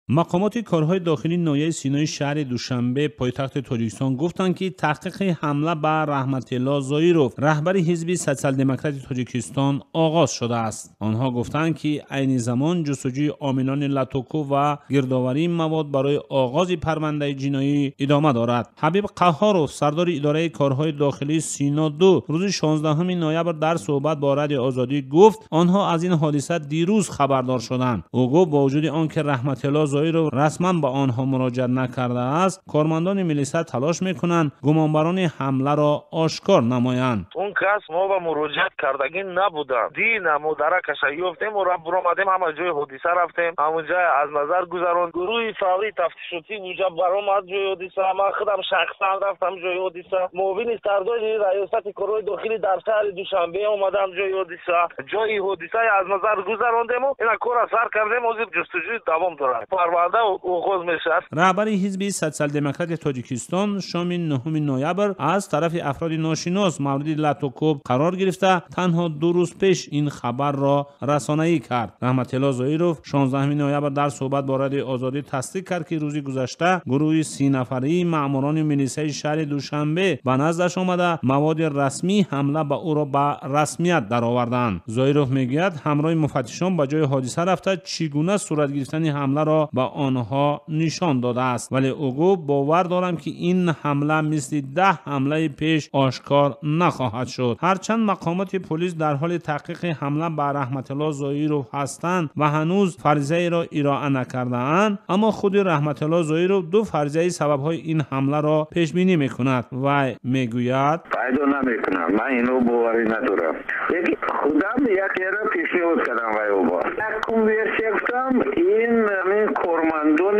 مقامات کارهای داخلی ناحیه سینای شهر دوشنبه پایتخت تاجیکستان گفتند که تحقیق حمله به رحمت الله زایروف رهبر حزب سوسیال دموکرات تاجیکستان آغاز شده است. آنها گفتند که عین زمان جستجوی عاملان لاتوکو و گردآوری مواد برای آغاز پرونده جنایی ادامه دارد. حبیب قهاروف سردار اداره کارهای داخلی سینا 2 روز 16 نوامبر در صحبت با رادیو آزادی گفت آنها از این حادثه دیروز خبردار شدند. او گفت با وجود آنکه رحمت الله زایروف رسما با آنها مراجعه نکرده است، کارمندان ملیسا تلاش میکنند گمانبران حمله را آشکار نمایند. اون کس ما با مراجعه کردگی نبودند. دیدیم ما درکش یافتیم و رفت برآمدیم، همه جای حادثه رفتیم، همونجا از نظر گذراند. گروه فوری تفتیشاتی اونجا برآمد جای حادثه. من خودم شخصا رفتم جای حادثه. معاون سردار ریاست کارهای داخلی در شهر دوشنبه اومدم جای حادثه. جای حادثه از نظر گذراندیم و این کار سر کردیم و جستجوی دوام دارد. پرونده آغاز میشه. رهبر حزب سوسیال دموکرات تاجیکستان شام 9 نوامبر از طرف افراد ناشناس مورد لاتوکوب قرار گرفته تنها 2 روز پیش این خبر را رسانه‌ای کرد. رحمت الله زایروف 16 نوامبر در صحبت با رادیو آزادی تصدیق کرد که روز گذشته گروه 30 نفری ماموران ملیسای شهر دوشنبه به نزدش آمده مواد رسمی حمله به او را به رسمیت درآوردند. زایروف میگوید همراه مفتشان به جای حادثه رفته چگونه صورت گرفتن حمله را به آنها نشان داده است، ولی او گفت باور دارم که این حمله مثل 10 حمله پیش آشکار نخواهد شد. هرچند مقامات پلیس در حال تحقیق حمله به رحمت الله زایروف هستند و هنوز فرضیه را ارائه نکرده‌اند، اما خود رحمت الله زایروف 2 فرضیه سبب‌های این حمله را پیش بینی می‌کند و میگوید پیدا نمی‌کنم، من اینو باوری ندارم. یکی خودم یک را پیشنهاد کردم و اوبا یکم گفتم این کارمندان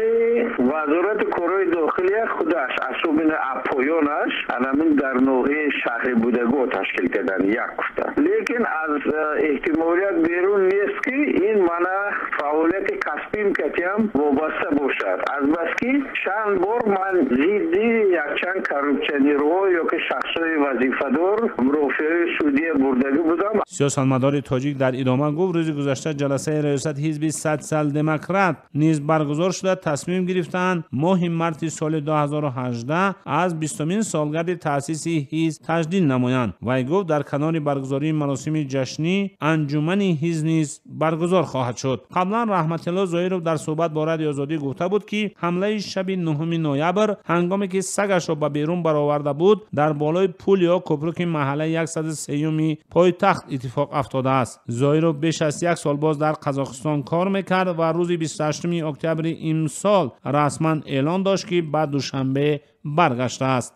وزارت کارهای داخلی خودش اصوبین اپویانش همین در نوحه شهر بودگو تشکیل کردن یک گفته، لیکن از احتمالیت بیرون نیست که این منع فعالیت کسبی کتیم وابسته باشد. از بس که چند بار من زیدی یک چند کروپچنی رو یا که شخصای وظیفه‌دار مرافعه سعودی بردگی بودم. سیاستمدار تاجیک در ادامه گفت روز گذشته جلسه ریاست حزب سوسیال دموکرات نیز برگزار شده. تصمیم گرفتند ماه مارس سال 2018 از 20مین سالگرد تأسیس حزب تجدید نمایند. وی گفت در کنار برگزاری مراسم جشنی انجمن حزب نیز برگزار خواهد شد. قبلا رحمت الله زایروف در صحبت با رادیو آزادی گفته بود که حمله شب 9 نوامبر هنگامی که سگش را به بیرون برآورده بود در بالای پل یا کوپرک محله 103 پایتخت اتفاق افتاده است. زایروف بیش از 1 سال باز در قزاقستان کار میکرد و روز 28 اکتبر امسال رسما اعلان داشت که بعد دوشنبه برگشته است.